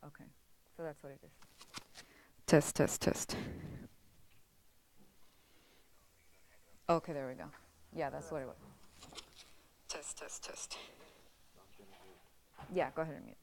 Okay, so that's what it is. Test, test, test. Okay, there we go. Yeah, that's what it was. Test, test, test. Yeah, go ahead and mute.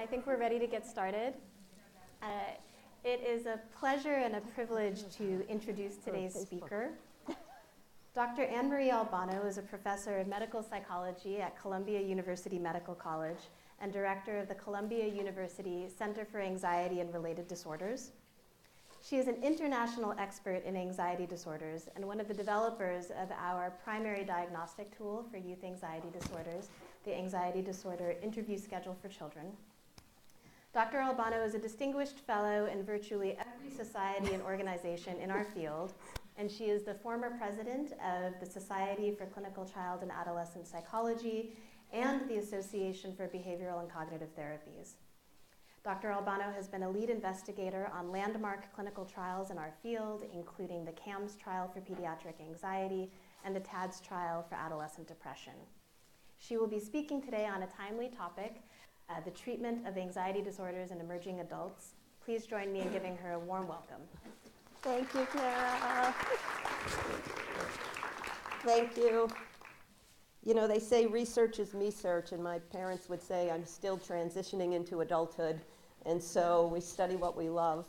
I think we're ready to get started. It is a pleasure and a privilege to introduce today's speaker. Dr. Anne Marie Albano is a professor of medical psychology at Columbia University Medical College and director of the Columbia University Center for Anxiety and Related Disorders. She is an international expert in anxiety disorders and one of the developers of our primary diagnostic tool for youth anxiety disorders, the Anxiety Disorder Interview Schedule for Children. Dr. Albano is a distinguished fellow in virtually every society and organization in our field, and she is the former president of the Society for Clinical Child and Adolescent Psychology and the Association for Behavioral and Cognitive Therapies. Dr. Albano has been a lead investigator on landmark clinical trials in our field, including the CAMS trial for pediatric anxiety and the TADS trial for adolescent depression. She will be speaking today on a timely topic, the treatment of anxiety disorders in emerging adults. Please join me in giving her a warm welcome. Thank you, Clara. Thank you. You know, they say research is me-search, and my parents would say I'm still transitioning into adulthood, and so we study what we love.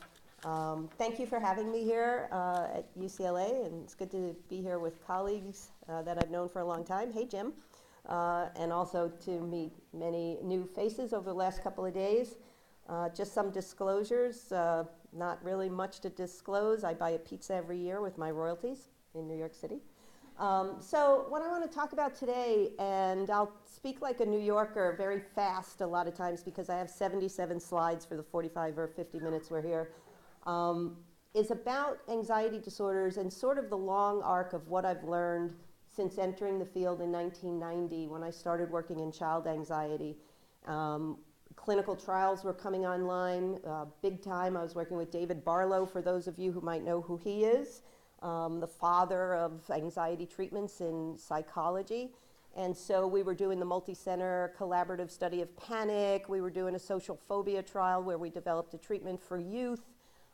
Thank you for having me here at UCLA, and it's good to be here with colleagues that I've known for a long time. Hey, Jim. And also to meet many new faces over the last couple of days. Just some disclosures, not really much to disclose. I buy a pizza every year with my royalties in New York City. So what I want to talk about today, and I'll speak like a New Yorker very fast a lot of times because I have 77 slides for the 45 or 50 minutes we're here, is about anxiety disorders and sort of the long arc of what I've learned since entering the field in 1990 when I started working in child anxiety. Clinical trials were coming online big time. I was working with David Barlow, for those of you who might know who he is, the father of anxiety treatments in psychology. And so we were doing the multi-center collaborative study of panic. We were doing a social phobia trial where we developed a treatment for youth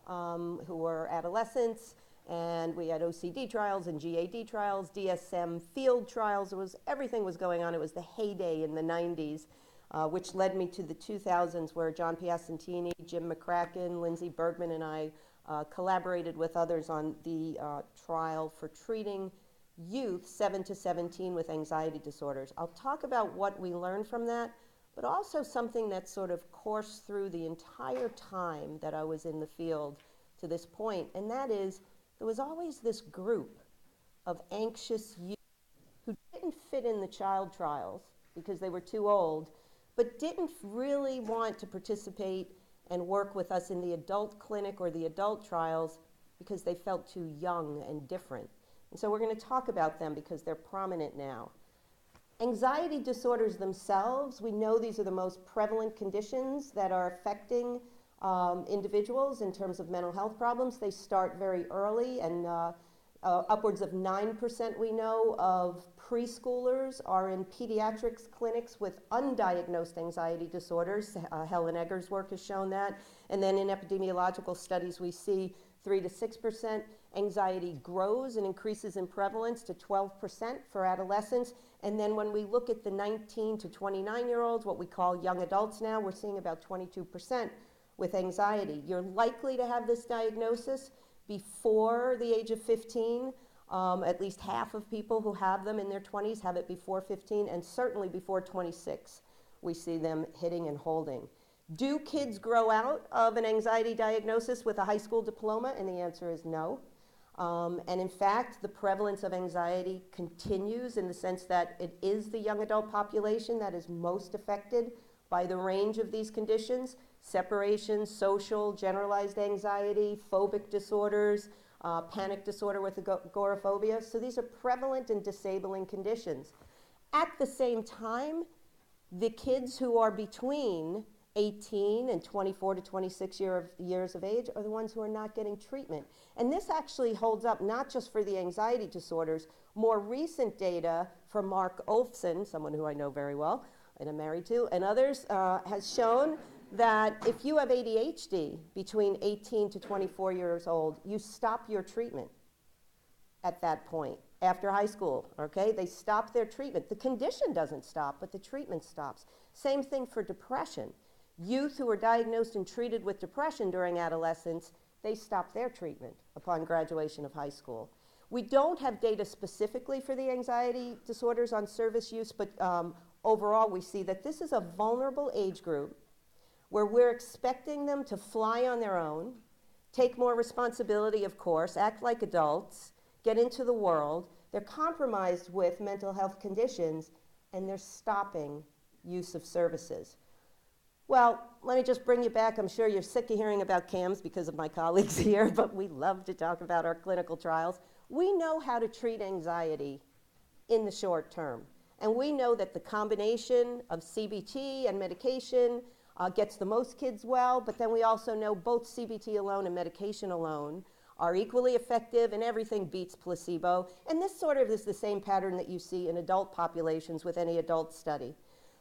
who were adolescents. And we had OCD trials and GAD trials, DSM field trials. Everything was going on. It was the heyday in the 90s, which led me to the 2000s where John Piacentini, Jim McCracken, Lindsay Bergman, and I collaborated with others on the trial for treating youth 7 to 17 with anxiety disorders. I'll talk about what we learned from that, but also something that sort of coursed through the entire time that I was in the field to this point, and that is there was always this group of anxious youth who didn't fit in the child trials because they were too old, but didn't really want to participate and work with us in the adult clinic or the adult trials because they felt too young and different. And so we're going to talk about them because they're prominent now. Anxiety disorders themselves, we know these are the most prevalent conditions that are affecting individuals in terms of mental health problems. They start very early, and upwards of 9% we know of preschoolers are in pediatrics clinics with undiagnosed anxiety disorders. Helen Egger's work has shown that. And then in epidemiological studies we see 3 to 6%. Anxiety grows and increases in prevalence to 12% for adolescents. And then when we look at the 19 to 29-year-olds, what we call young adults now, we're seeing about 22% with anxiety. You're likely to have this diagnosis before the age of 15. At least half of people who have them in their 20s have it before 15, and certainly before 26, we see them hitting and holding. Do kids grow out of an anxiety diagnosis with a high school diploma? And the answer is no. And in fact, the prevalence of anxiety continues in the sense that it is the young adult population that is most affected by the range of these conditions: separation, social, generalized anxiety, phobic disorders, panic disorder with agoraphobia. So these are prevalent and disabling conditions. At the same time, the kids who are between 18 and 24 to 26 years of age are the ones who are not getting treatment. And this actually holds up not just for the anxiety disorders. More recent data from Mark Olfson, someone who I know very well and I'm married to, and others, has shown that if you have ADHD between 18 to 24 years old, you stop your treatment at that point. After high school, okay? They stop their treatment. The condition doesn't stop, but the treatment stops. Same thing for depression. Youth who are diagnosed and treated with depression during adolescence, they stop their treatment upon graduation of high school. We don't have data specifically for the anxiety disorders on service use, but overall we see that this is a vulnerable age group where we're expecting them to fly on their own, take more responsibility, of course, act like adults, get into the world. They're compromised with mental health conditions, and they're stopping use of services. Well, let me just bring you back. I'm sure you're sick of hearing about CAMS because of my colleagues here, but we love to talk about our clinical trials. We know how to treat anxiety in the short term. And we know that the combination of CBT and medication gets the most kids well, but then we also know both CBT alone and medication alone are equally effective, and everything beats placebo. And this sort of is the same pattern that you see in adult populations with any adult study.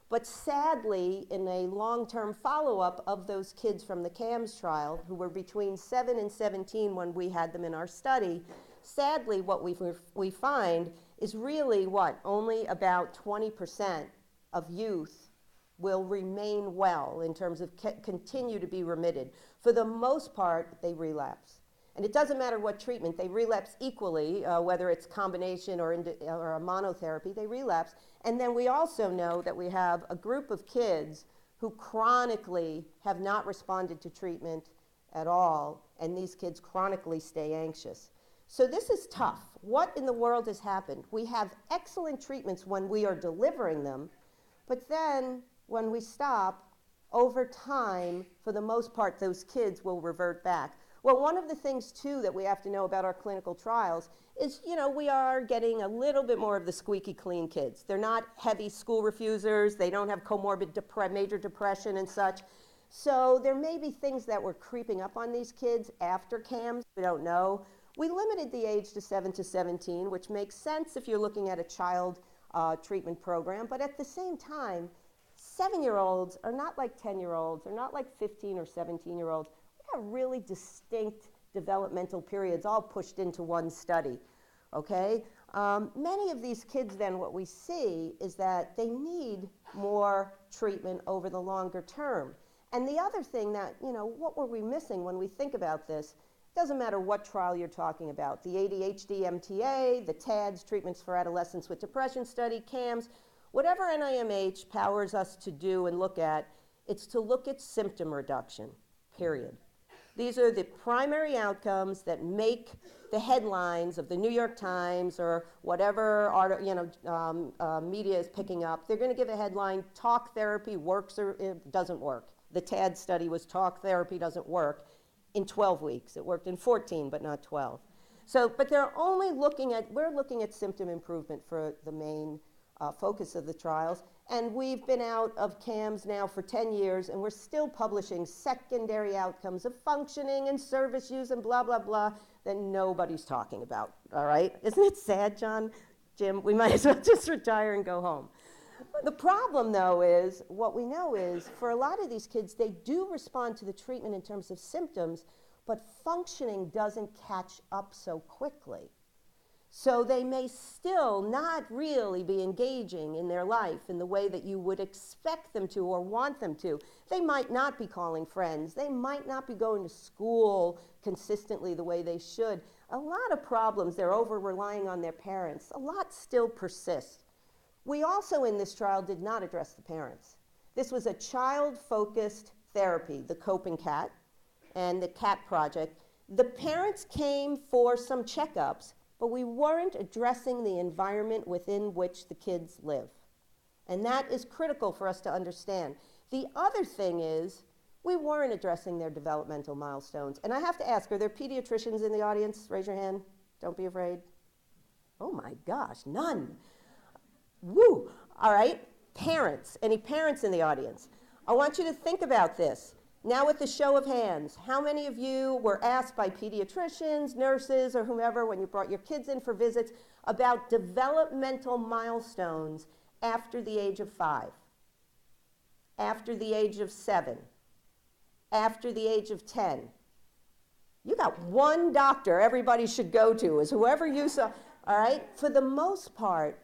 But sadly, in a long-term follow-up of those kids from the CAMS trial, who were between 7 and 17 when we had them in our study, sadly what we find is really what? Only about 20% of youth will remain well in terms of continue to be remitted. For the most part, they relapse. And it doesn't matter what treatment, they relapse equally, whether it's combination or a monotherapy, they relapse. And then we also know that we have a group of kids who chronically have not responded to treatment at all, and these kids chronically stay anxious. So this is tough. What in the world has happened? We have excellent treatments when we are delivering them, but then when we stop, over time, for the most part, those kids will revert back. Well, one of the things, too, that we have to know about our clinical trials is, we are getting a little bit more of the squeaky clean kids. They're not heavy school refusers. They don't have comorbid major depression and such. So there may be things that were creeping up on these kids after CAMS. We don't know. We limited the age to 7 to 17, which makes sense if you're looking at a child treatment program. But at the same time, 7-year-olds are not like 10-year-olds. They're not like 15 or 17-year-olds. We have really distinct developmental periods all pushed into one study, okay? Many of these kids then, what we see is that they need more treatment over the longer term. And the other thing that, what were we missing when we think about this? It doesn't matter what trial you're talking about, the ADHD MTA, the TADS, Treatments for Adolescents with Depression study, CAMS, whatever NIMH powers us to do and look at, it's to look at symptom reduction, period. These are the primary outcomes that make the headlines of the New York Times or whatever media is picking up. They're going to give a headline, talk therapy works or it doesn't work. The TAD study was talk therapy doesn't work in 12 weeks. It worked in 14, but not 12. So, but they're only we're looking at symptom improvement for the main focus of the trials. And we've been out of CAMS now for 10 years, and we're still publishing secondary outcomes of functioning and service use and blah, blah, blah that nobody's talking about, all right? Isn't it sad, Jim? We might as well just retire and go home. The problem, though, is what we know is for a lot of these kids, they do respond to the treatment in terms of symptoms, but functioning doesn't catch up so quickly. So they may still not really be engaging in their life in the way that you would expect them to or want them to. They might not be calling friends. They might not be going to school consistently the way they should. A lot of problems, they're over-relying on their parents. A lot still persists. We also in this trial did not address the parents. This was a child-focused therapy, the COPE and CAT, and the CAT project. The parents came for some checkups, but we weren't addressing the environment within which the kids live. And that is critical for us to understand. The other thing is, we weren't addressing their developmental milestones. And I have to ask, are there pediatricians in the audience? Raise your hand. Don't be afraid. Oh my gosh, none. Woo! All right, parents. Any parents in the audience? I want you to think about this. Now with the show of hands, how many of you were asked by pediatricians, nurses, or whomever when you brought your kids in for visits about developmental milestones after the age of 5, after the age of 7, after the age of 10? You got one doctor everybody should go to, is whoever you saw, all right? For the most part,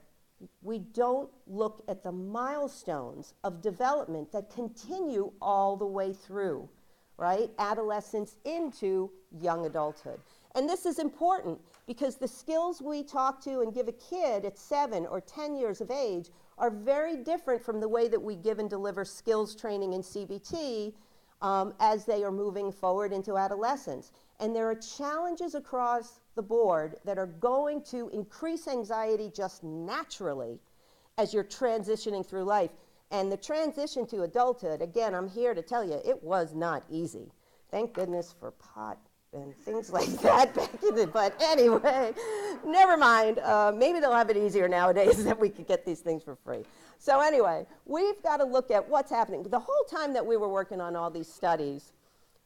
we don't look at the milestones of development that continue all the way through, right? Adolescence into young adulthood. And this is important because the skills we talk to and give a kid at 7 or 10 years of age are very different from the way that we give and deliver skills training in CBT as they are moving forward into adolescence. And there are challenges across the board that are going to increase anxiety just naturally as you're transitioning through life. And the transition to adulthood, again, I'm here to tell you, it was not easy. Thank goodness for pot and things like that back in the, but anyway, never mind. Maybe they'll have it easier nowadays that we could get these things for free. So anyway, we've got to look at what's happening. The whole time that we were working on all these studies,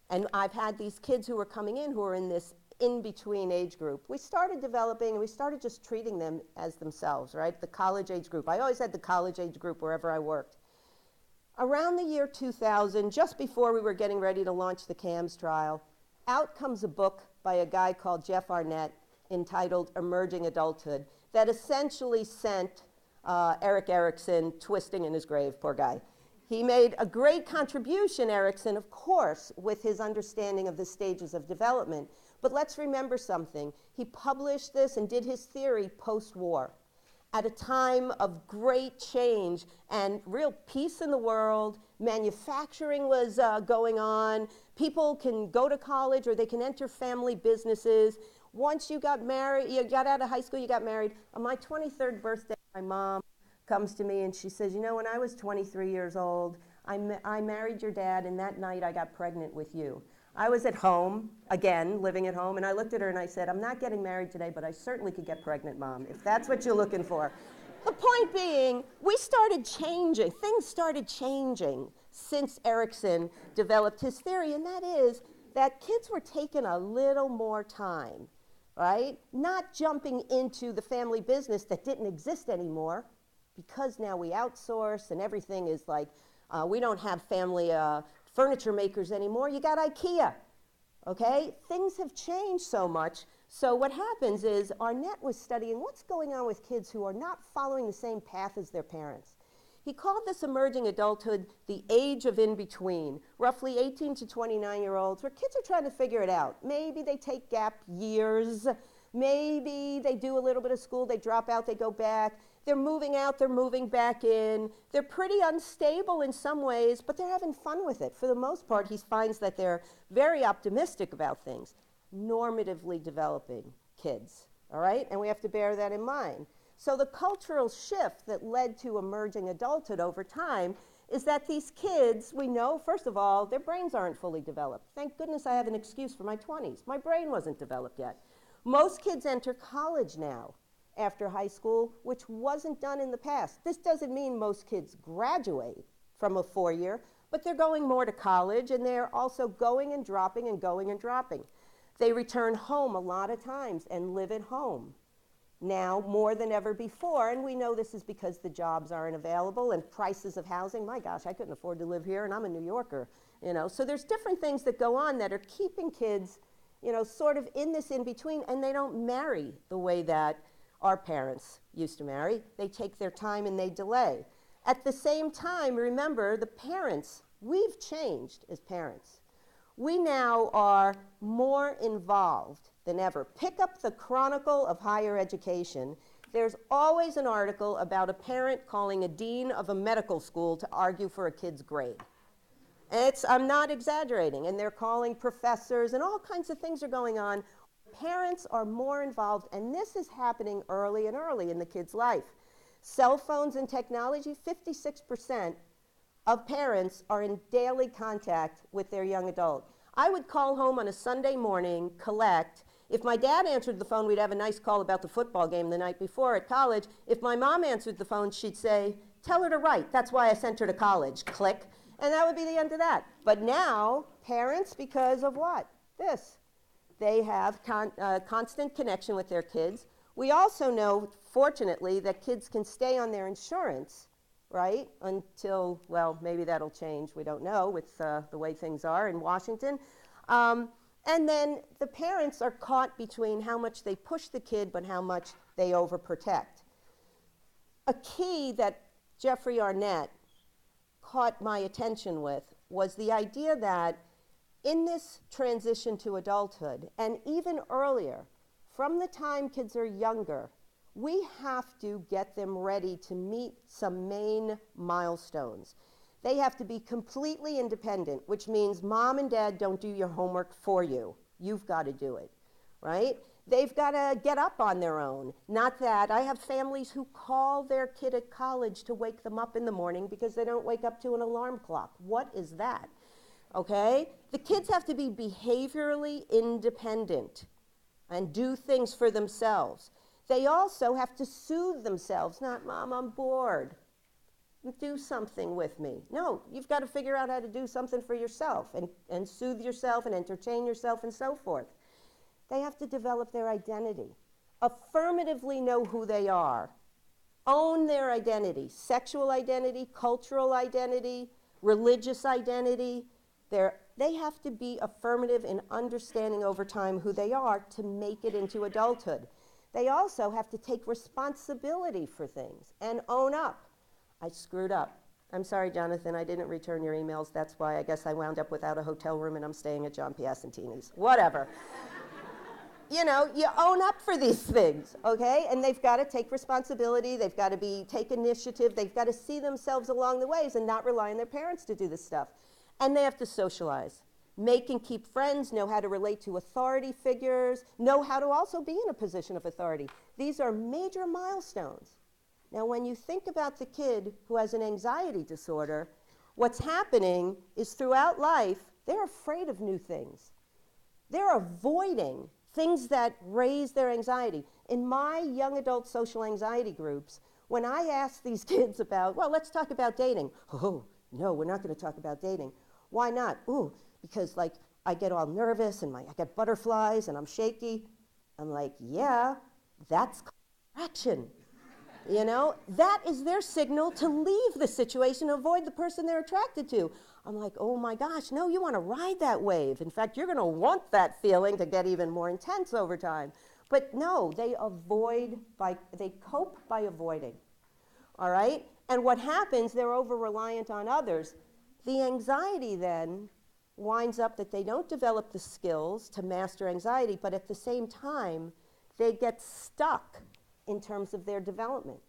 and I've had these kids who were coming in who are in this in-between age group, we started developing and we started just treating them as themselves, right? The college age group. I always had the college age group wherever I worked. Around the year 2000, just before we were getting ready to launch the CAMS trial, out comes a book by a guy called Jeff Arnett entitled Emerging Adulthood that essentially sent Erik Erikson twisting in his grave, poor guy. He made a great contribution, Erikson, of course, with his understanding of the stages of development. But let's remember something. He published this and did his theory post-war at a time of great change and real peace in the world. Manufacturing was going on. People can go to college or they can enter family businesses. Once you got married, you got out of high school, you got married. On my 23rd birthday, my mom comes to me and she says, you know, when I was 23 years old, I married your dad, and that night I got pregnant with you. I was at home, again, living at home, and I looked at her and I said, I'm not getting married today, but I certainly could get pregnant, Mom, if that's what you're looking for. The point being, we started changing. Things started changing since Erikson developed his theory, and that is that kids were taking a little more time, right? Not jumping into the family business that didn't exist anymore, because now we outsource and everything is like, we don't have family furniture makers anymore. You got IKEA, okay? Things have changed so much. So what happens is Arnett was studying what's going on with kids who are not following the same path as their parents. He called this emerging adulthood the age of in-between, roughly 18 to 29-year-olds, where kids are trying to figure it out. Maybe they take gap years. Maybe they do a little bit of school, they drop out, they go back. They're moving out, they're moving back in. They're pretty unstable in some ways, but they're having fun with it. For the most part, he finds that they're very optimistic about things. Normatively developing kids, all right? And we have to bear that in mind. So the cultural shift that led to emerging adulthood over time is that these kids, we know, first of all, their brains aren't fully developed. Thank goodness I have an excuse for my 20s. My brain wasn't developed yet. Most kids enter college now after high school, which wasn't done in the past. This doesn't mean most kids graduate from a 4-year, but they're going more to college, and they're also going and dropping and going and dropping. They return home a lot of times and live at home now more than ever before, and we know this is because the jobs aren't available and prices of housing. My gosh, I couldn't afford to live here, and I'm a New Yorker, you know. So there's different things that go on that are keeping kids, you know, sort of in this in-between, and they don't marry the way that our parents used to marry. They take their time and they delay. At the same time, remember, the parents, we've changed as parents. We now are more involved than ever. Pick up the Chronicle of Higher Education. There's always an article about a parent calling a dean of a medical school to argue for a kid's grade. I'm not exaggerating, and they're calling professors, and all kinds of things are going on. Parents are more involved, and this is happening early and early in the kid's life. Cell phones and technology, 56% of parents are in daily contact with their young adult. I would call home on a Sunday morning, collect. If my dad answered the phone, we'd have a nice call about the football game the night before at college. If my mom answered the phone, she'd say, tell her to write. That's why I sent her to college. Click. And that would be the end of that. But now, parents, because of what? This. They have constant connection with their kids. We also know, fortunately, that kids can stay on their insurance, right, until, well, maybe that'll change. We don't know with the way things are in Washington. And then the parents are caught between how much they push the kid but how much they overprotect. A key that Jeffrey Arnett caught my attention with was the idea that in this transition to adulthood, and even earlier, from the time kids are younger, we have to get them ready to meet some main milestones. They have to be completely independent, which means mom and dad don't do your homework for you. You've got to do it, right? They've got to get up on their own. Not that. I have families who call their kid at college to wake them up in the morning because they don't wake up to an alarm clock. What is that? Okay? The kids have to be behaviorally independent and do things for themselves. They also have to soothe themselves. Not, Mom, I'm bored. Do something with me. No, you've got to figure out how to do something for yourself and soothe yourself and entertain yourself and so forth. They have to develop their identity, affirmatively know who they are, own their identity, sexual identity, cultural identity, religious identity. They have to be affirmative in understanding over time who they are to make it into adulthood. They also have to take responsibility for things and own up. I screwed up. I'm sorry, Jonathan, I didn't return your emails. That's why I guess I wound up without a hotel room and I'm staying at John Piacentini's. Whatever. You know, you own up for these things, okay? And they've got to take responsibility. They've got to take initiative. They've got to see themselves along the ways and not rely on their parents to do this stuff. And they have to socialize, make and keep friends, know how to relate to authority figures, know how to also be in a position of authority. These are major milestones. Now, when you think about the kid who has an anxiety disorder, what's happening is throughout life, they're afraid of new things. They're avoiding things that raise their anxiety. In my young adult social anxiety groups, when I ask these kids about, well, let's talk about dating. Oh, no, we're not going to talk about dating. Why not? Ooh, because like I get all nervous and I get butterflies and I'm shaky. I'm like, yeah, that's action. You know, that is their signal to leave the situation, avoid the person they're attracted to. I'm like, oh my gosh, no, you want to ride that wave. In fact, you're going to want that feeling to get even more intense over time. But no, they cope by avoiding. All right? And what happens, they're over-reliant on others. The anxiety then winds up that they don't develop the skills to master anxiety, but at the same time, they get stuck in terms of their development.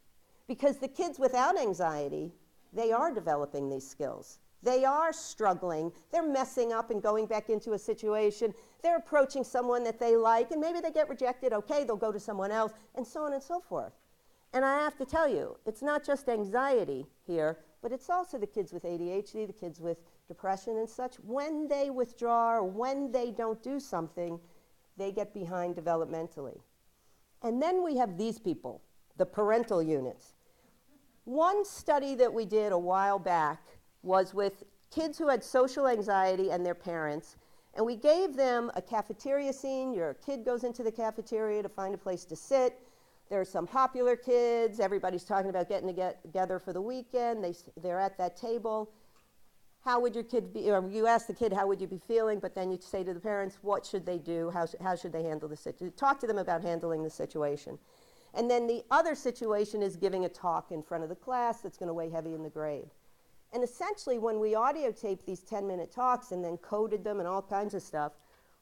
Because the kids without anxiety, they are developing these skills. They are struggling. They're messing up and going back into a situation. They're approaching someone that they like, and maybe they get rejected. Okay, they'll go to someone else, and so on and so forth. And I have to tell you, it's not just anxiety here, but it's also the kids with ADHD, the kids with depression and such. When they withdraw or when they don't do something, they get behind developmentally. And then we have these people, the parental units. One study that we did a while back was with kids who had social anxiety and their parents, and we gave them a cafeteria scene. Your kid goes into the cafeteria to find a place to sit. There are some popular kids. Everybody's talking about getting together for the weekend. They're at that table. How would your kid be, or you ask the kid, how would you be feeling? But then you say to the parents, what should they do? How should they handle the situation? Talk to them about handling the situation. And then the other situation is giving a talk in front of the class that's going to weigh heavy in the grade. And essentially, when we audio taped these 10-minute talks and then coded them and all kinds of stuff,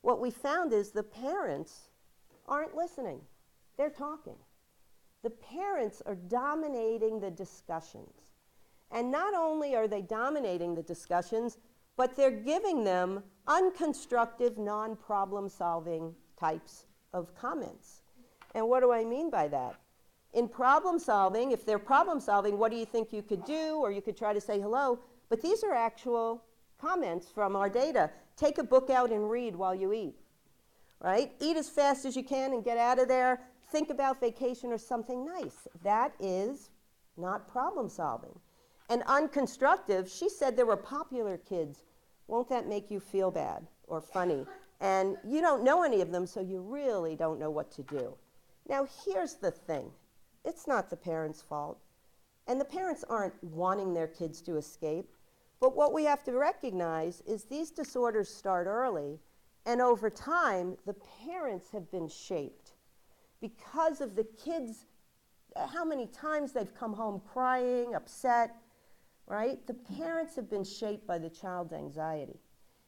what we found is the parents aren't listening. They're talking. The parents are dominating the discussions. And not only are they dominating the discussions, but they're giving them unconstructive, non-problem solving types of comments. And what do I mean by that? In problem solving, if they're problem solving, what do you think you could do? Or you could try to say hello. But these are actual comments from our data. Take a book out and read while you eat, right? Eat as fast as you can and get out of there. Think about vacation or something nice. That is not problem solving. And unconstructive, she said there were popular kids. Won't that make you feel bad or funny? And you don't know any of them, so you really don't know what to do. Now, here's the thing. It's not the parents' fault. And the parents aren't wanting their kids to escape. But what we have to recognize is these disorders start early, and over time, the parents have been shaped because of the kids' how many times they've come home crying, upset, right? The parents have been shaped by the child's anxiety.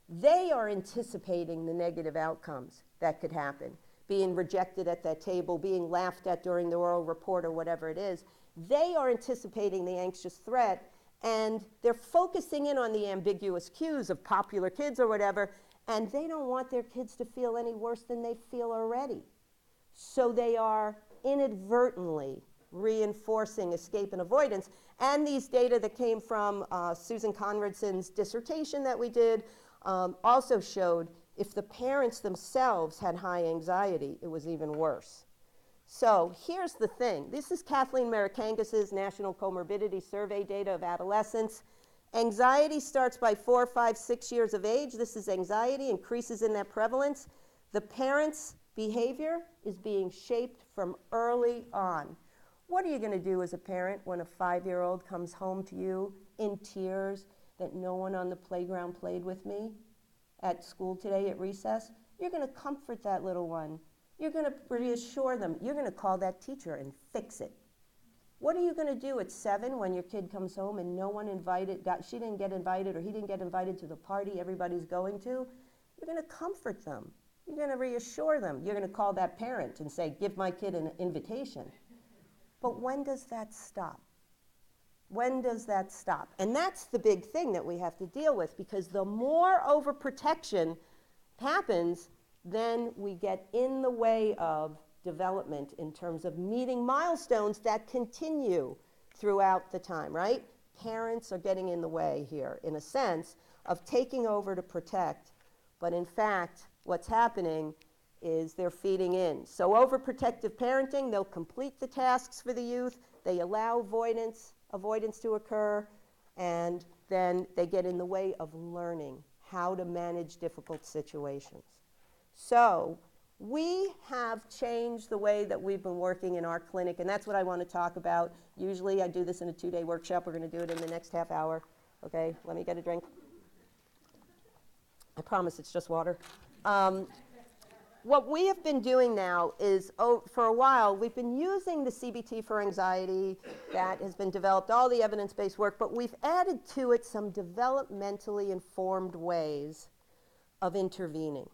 They are anticipating the negative outcomes that could happen, being rejected at that table, being laughed at during the oral report or whatever it is. They are anticipating the anxious threat, and they're focusing in on the ambiguous cues of popular kids or whatever, and they don't want their kids to feel any worse than they feel already. So they are inadvertently reinforcing escape and avoidance. And these data that came from Susan Conradson's dissertation that we did also showed if the parents themselves had high anxiety, it was even worse. So here's the thing. This is Kathleen Marikangas's National Comorbidity Survey data of adolescence. Anxiety starts by 4, 5, 6 years of age. This is anxiety, increases in that prevalence. The parents' behavior is being shaped from early on. What are you going to do as a parent when a 5-year-old comes home to you in tears that no one on the playground played with me at school today at recess? You're going to comfort that little one. You're going to reassure them. You're going to call that teacher and fix it. What are you going to do at 7 when your kid comes home and no one she didn't get invited or he didn't get invited to the party everybody's going to? You're going to comfort them. You're going to reassure them. You're going to call that parent and say, give my kid an invitation. But when does that stop? When does that stop? And that's the big thing that we have to deal with, because the more overprotection happens, then we get in the way of development in terms of meeting milestones that continue throughout the time, right? Parents are getting in the way here, in a sense, of taking over to protect. But in fact, what's happening is they're feeding in. So overprotective parenting, they'll complete the tasks for the youth, they allow avoidance to occur, and then they get in the way of learning how to manage difficult situations. So we have changed the way that we've been working in our clinic, and that's what I want to talk about. Usually I do this in a 2-day workshop. We're going to do it in the next half hour. Okay, let me get a drink. I promise it's just water. What we have been doing now is, for a while, we've been using the CBT for anxiety that has been developed, all the evidence-based work, but we've added to it some developmentally informed ways of intervening.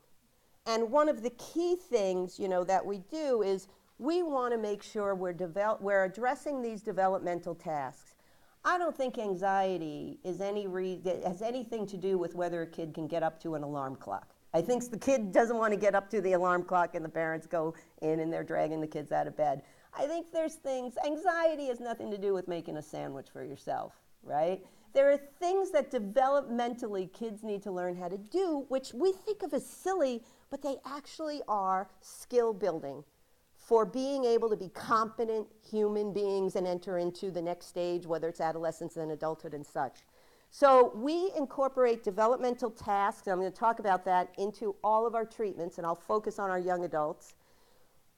And one of the key things, that we do is we want to make sure we're addressing these developmental tasks. I don't think anxiety has anything to do with whether a kid can get up to an alarm clock. I think the kid doesn't want to get up to the alarm clock and the parents go in and they're dragging the kids out of bed. I think anxiety has nothing to do with making a sandwich for yourself, right? There are things that developmentally kids need to learn how to do, which we think of as silly, but they actually are skill building for being able to be competent human beings and enter into the next stage, whether it's adolescence and adulthood and such. So we incorporate developmental tasks, and I'm going to talk about that, into all of our treatments, and I'll focus on our young adults.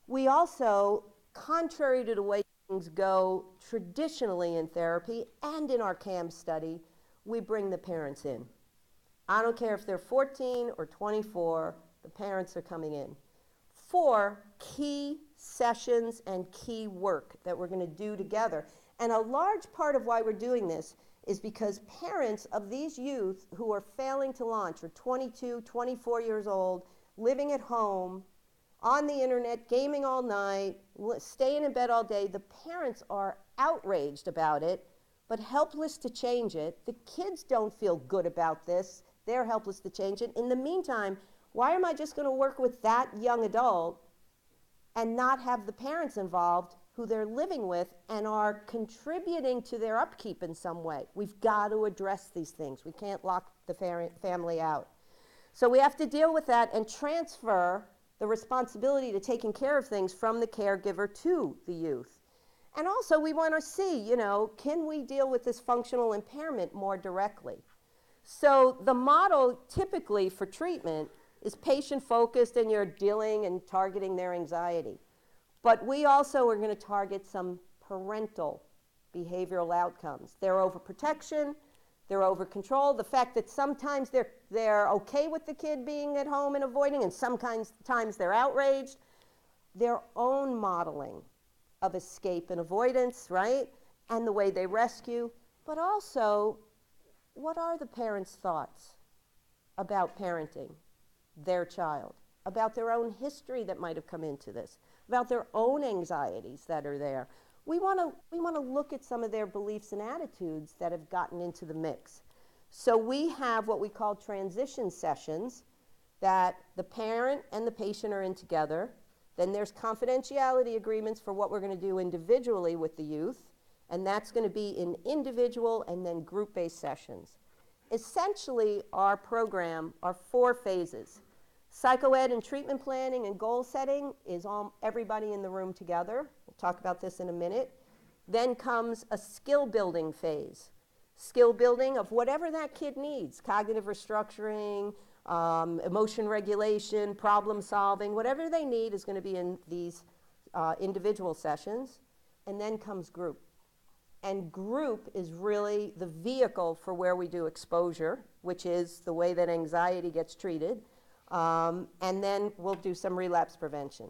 We also, contrary to the way things go traditionally in therapy and in our CAM study, we bring the parents in. I don't care if they're 14 or 24, the parents are coming in for key sessions and key work that we're going to do together. And a large part of why we're doing this is because parents of these youth who are failing to launch are 22, 24 years old, living at home, on the internet, gaming all night, staying in bed all day. The parents are outraged about it, but helpless to change it. The kids don't feel good about this. They're helpless to change it. In the meantime, why am I just going to work with that young adult and not have the parents involved who they're living with and are contributing to their upkeep in some way? We've got to address these things. We can't lock the family out. So we have to deal with that and transfer the responsibility to taking care of things from the caregiver to the youth. And also we want to see, can we deal with this functional impairment more directly? So the model typically for treatment is patient-focused, and you're dealing and targeting their anxiety. But we also are going to target some parental behavioral outcomes. Their overprotection, their overcontrol, the fact that sometimes they're okay with the kid being at home and avoiding, and sometimes they're outraged. Their own modeling of escape and avoidance, right? And the way they rescue, but also, what are the parents' thoughts about parenting their child, about their own history that might have come into this, about their own anxieties that are there? We want to look at some of their beliefs and attitudes that have gotten into the mix. So we have what we call transition sessions that the parent and the patient are in together. Then there's confidentiality agreements for what we're going to do individually with the youth, and that's going to be in individual and then group-based sessions. Essentially, our program are 4 phases. Psychoed and treatment planning and goal setting is everybody in the room together. We'll talk about this in a minute. Then comes a skill building phase. Skill building of whatever that kid needs, cognitive restructuring, emotion regulation, problem solving, whatever they need is going to be in these individual sessions. And then comes group. And group is really the vehicle for where we do exposure, which is the way that anxiety gets treated. And then we'll do some relapse prevention.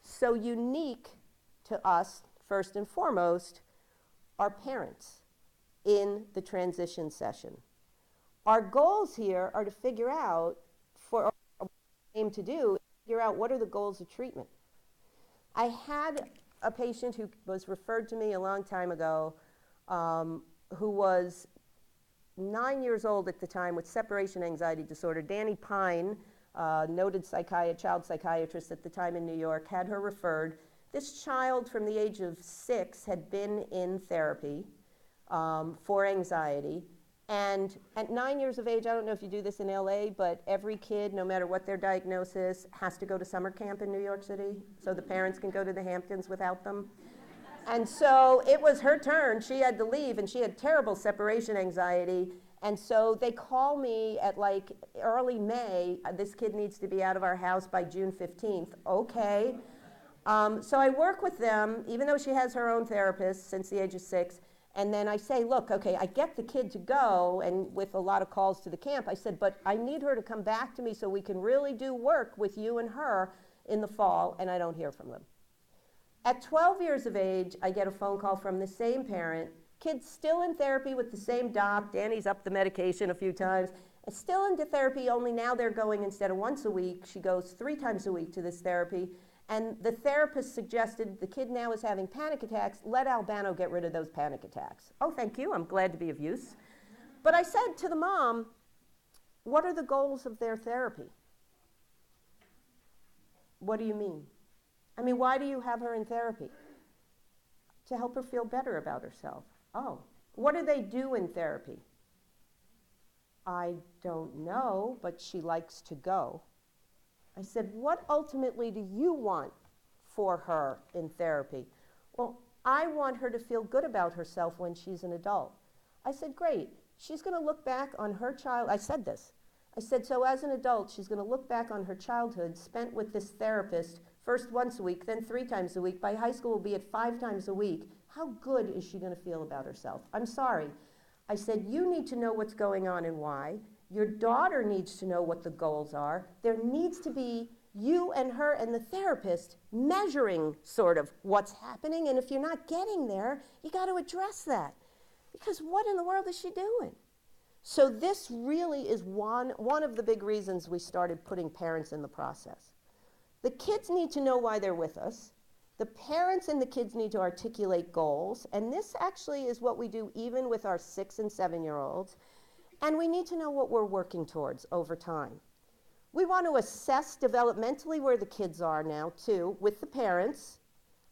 So unique to us, first and foremost, are parents in the transition session. Our goals here are to figure out, for what we aim to do, figure out what are the goals of treatment. I had a patient who was referred to me a long time ago who was 9 years old at the time with separation anxiety disorder. Danny Pine, noted child psychiatrist at the time in New York, had her referred. This child from the age of 6 had been in therapy for anxiety. And at 9 years of age, I don't know if you do this in LA, but every kid, no matter what their diagnosis, has to go to summer camp in New York City so the parents can go to the Hamptons without them. And so it was her turn. She had to leave, and she had terrible separation anxiety. And so they call me at like early May, this kid needs to be out of our house by June 15th. Okay. So I work with them, even though she has her own therapist since the age of 6. And then I say, look, okay, I get the kid to go, and with a lot of calls to the camp, I said, but I need her to come back to me so we can really do work with you and her in the fall, and I don't hear from them. At 12 years of age, I get a phone call from the same parent, kid's still in therapy with the same doc, Danny's upped the medication a few times, and still into therapy, only now they're going instead of once a week, she goes 3 times a week to this therapy. And the therapist suggested the kid now is having panic attacks, let Albano get rid of those panic attacks. Oh, thank you, I'm glad to be of use. But I said to the mom, what are the goals of their therapy? What do you mean? I mean, why do you have her in therapy? To help her feel better about herself. Oh, what do they do in therapy? I don't know, but she likes to go. I said, what ultimately do you want for her in therapy? Well, I want her to feel good about herself when she's an adult. I said, great. She's going to look back on her child. I said this. I said, so as an adult, she's going to look back on her childhood spent with this therapist, first once a week, then 3 times a week. By high school, will be at 5 times a week. How good is she going to feel about herself? I'm sorry. I said, you need to know what's going on and why. Your daughter needs to know what the goals are. There needs to be you and her and the therapist measuring sort of what's happening. And if you're not getting there, you got to address that. Because what in the world is she doing? So this really is one of the big reasons we started putting parents in the process. The kids need to know why they're with us. The parents and the kids need to articulate goals. And this actually is what we do even with our 6 and 7-year-olds. And we need to know what we're working towards over time. We want to assess developmentally where the kids are now, too, with the parents,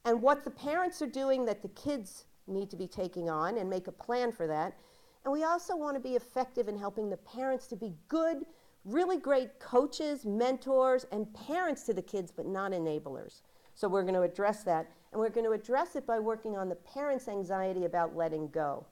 and what the parents are doing that the kids need to be taking on, and make a plan for that. And we also want to be effective in helping the parents to be good, really great coaches, mentors, and parents to the kids, but not enablers. So we're going to address that, and we're going to address it by working on the parents' anxiety about letting go.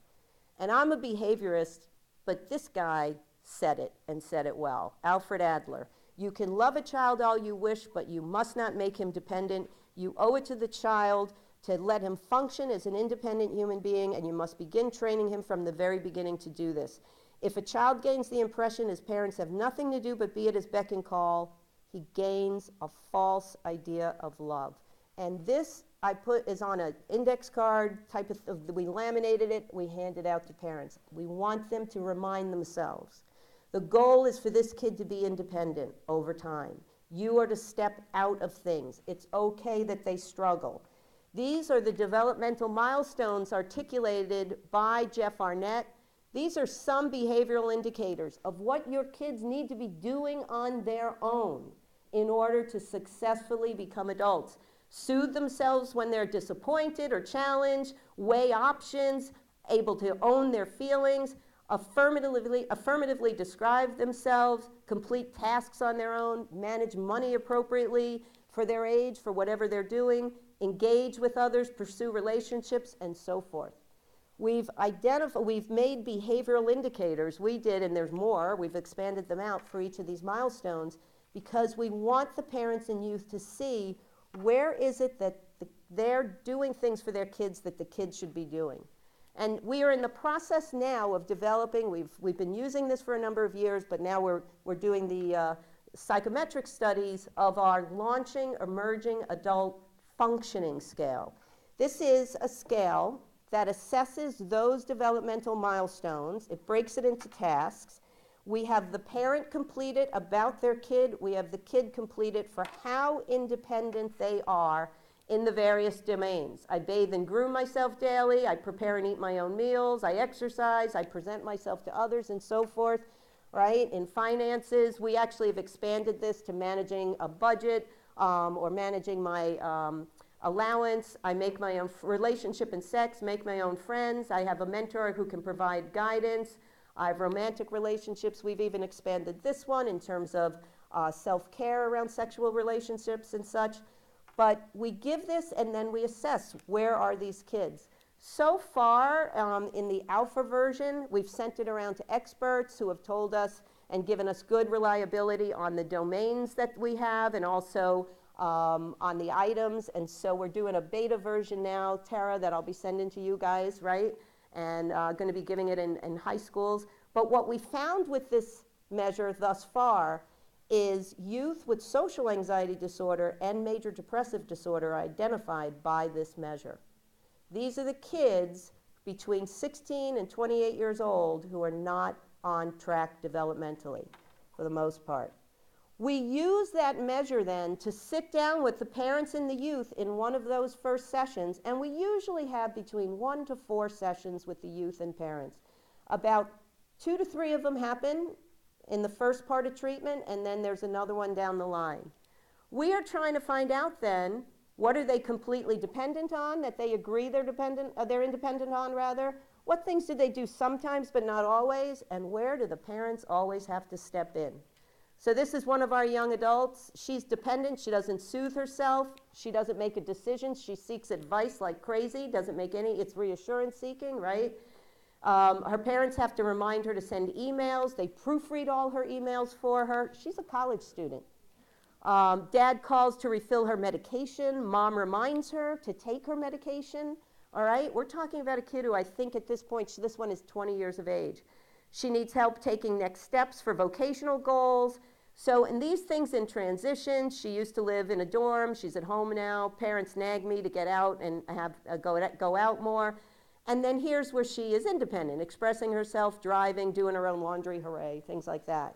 And I'm a behaviorist, but this guy said it, and said it well. Alfred Adler. You can love a child all you wish, but you must not make him dependent. You owe it to the child to let him function as an independent human being, and you must begin training him from the very beginning to do this. If a child gains the impression his parents have nothing to do but be at his beck and call, he gains a false idea of love. And this is on an index card type of, we laminated it, we hand it out to parents. We want them to remind themselves. The goal is for this kid to be independent over time. You are to step out of things. It's okay that they struggle. These are the developmental milestones articulated by Jeff Arnett. These are some behavioral indicators of what your kids need to be doing on their own in order to successfully become adults. Soothe themselves when they're disappointed or challenged, weigh options, able to own their feelings, affirmatively describe themselves, complete tasks on their own, manage money appropriately for their age, for whatever they're doing, engage with others, pursue relationships, and so forth. We've made behavioral indicators, we did, and there's more, we've expanded them out for each of these milestones, because we want the parents and youth to see where is it that they're doing things for their kids that the kids should be doing. And we are in the process now of developing, we've been using this for a number of years, but now we're doing the psychometric studies of our launching emerging adult functioning scale. This is a scale that assesses those developmental milestones. It breaks it into tasks. We have the parent complete it about their kid. We have the kid complete it for how independent they are in the various domains. I bathe and groom myself daily. I prepare and eat my own meals. I exercise. I present myself to others and so forth, right? In finances, we actually have expanded this to managing a budget or managing my allowance. I make my own relationship and sex, make my own friends. I have a mentor who can provide guidance. I have romantic relationships. We've even expanded this one in terms of self-care around sexual relationships and such. But we give this and then we assess where are these kids. So far in the alpha version, we've sent it around to experts who have told us and given us good reliability on the domains that we have and also on the items. And so we're doing a beta version now, Tara, that I'll be sending to you guys, right? And going to be giving it in high schools. But what we found with this measure thus far is youth with social anxiety disorder and major depressive disorder are identified by this measure. These are the kids between 16 and 28 years old who are not on track developmentally, for the most part. We use that measure then to sit down with the parents and the youth in one of those first sessions, and we usually have between 1 to 4 sessions with the youth and parents. About 2 to 3 of them happen in the first part of treatment, and then there's another one down the line. We are trying to find out then, what are they completely dependent on, that they agree they're independent on rather? What things do they do sometimes but not always? And where do the parents always have to step in? So this is one of our young adults. She's dependent. She doesn't soothe herself. She doesn't make a decision. She seeks advice like crazy, doesn't make any, it's reassurance seeking, right? Her parents have to remind her to send emails. They proofread all her emails for her. She's a college student. Dad calls to refill her medication. Mom reminds her to take her medication. All right, we're talking about a kid who I think at this point, this one is 20 years of age. She needs help taking next steps for vocational goals. So in these things in transition, she used to live in a dorm. She's at home now. Parents nag me to get out and go out more. And then here's where she is independent, expressing herself, driving, doing her own laundry, hooray, things like that.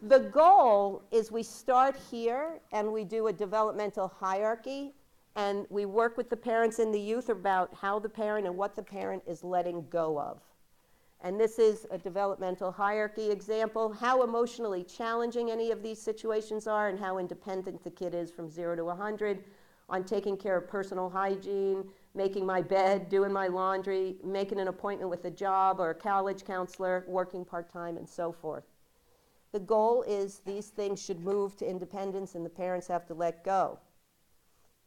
The goal is we start here and we do a developmental hierarchy and we work with the parents and the youth about how the parent and what the parent is letting go of. And this is a developmental hierarchy example, how emotionally challenging any of these situations are and how independent the kid is from 0 to 100 on taking care of personal hygiene, making my bed, doing my laundry, making an appointment with a job or a college counselor, working part-time, and so forth. The goal is these things should move to independence and the parents have to let go.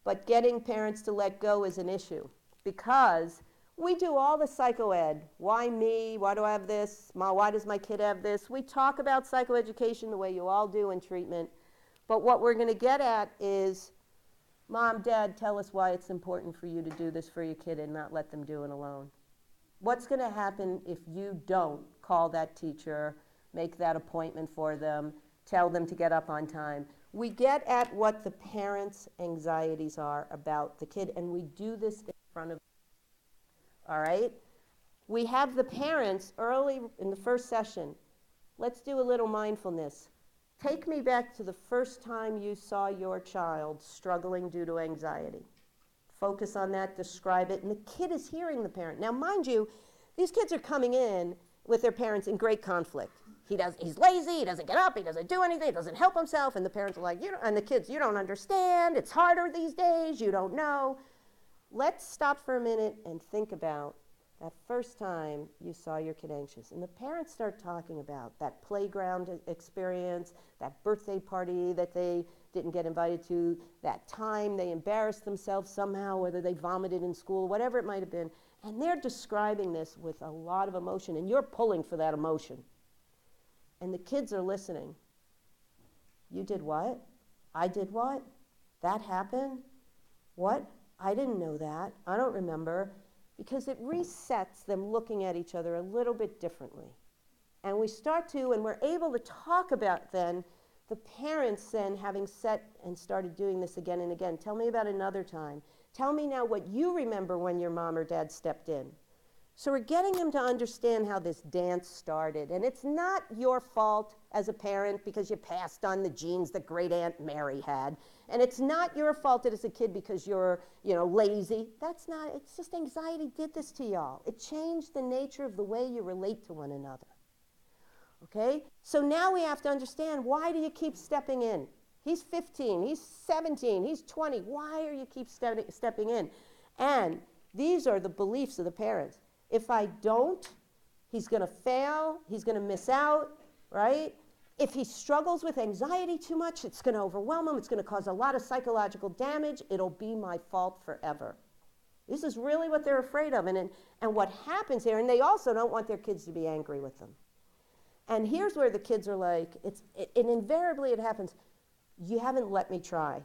But getting parents to let go is an issue because we do all the psychoed. Why me? Why do I have this? Why does my kid have this? We talk about psychoeducation the way you all do in treatment. But what we're going to get at is, Mom, Dad, tell us why it's important for you to do this for your kid and not let them do it alone. What's going to happen if you don't call that teacher, make that appointment for them, tell them to get up on time? We get at what the parents' anxieties are about the kid, and we do this in front of, all right? We have the parents early in the first session. Let's do a little mindfulness. Take me back to the first time you saw your child struggling due to anxiety. Focus on that, describe it, and the kid is hearing the parent. Now, mind you, these kids are coming in with their parents in great conflict. He's lazy, he doesn't get up, he doesn't do anything, he doesn't help himself, and the parents are like, and the kids, you don't understand, it's harder these days, you don't know. Let's stop for a minute and think about that first time you saw your kid anxious. And the parents start talking about that playground experience, that birthday party that they didn't get invited to, that time they embarrassed themselves somehow, whether they vomited in school, whatever it might have been. And they're describing this with a lot of emotion, and you're pulling for that emotion. And the kids are listening. You did what? I did what? That happened? What? I didn't know that. I don't remember. Because it resets them looking at each other a little bit differently. And we start to, and we're able to talk about then, the parents then having set and started doing this again and again. Tell me about another time. Tell me now what you remember when your mom or dad stepped in. So we're getting them to understand how this dance started. And it's not your fault as a parent because you passed on the genes that great Aunt Mary had. And it's not your fault as a kid because you're, lazy. That's not, it's just anxiety did this to y'all. It changed the nature of the way you relate to one another. Okay? So now we have to understand, why do you keep stepping in? He's 15, he's 17, he's 20. Why are you keep stepping in? And these are the beliefs of the parents. If I don't, he's going to fail, he's going to miss out, right? If he struggles with anxiety too much, it's going to overwhelm him, it's going to cause a lot of psychological damage, it'll be my fault forever. This is really what they're afraid of. And what happens here, and they also don't want their kids to be angry with them. And here's where the kids are like, and invariably it happens, you haven't let me try.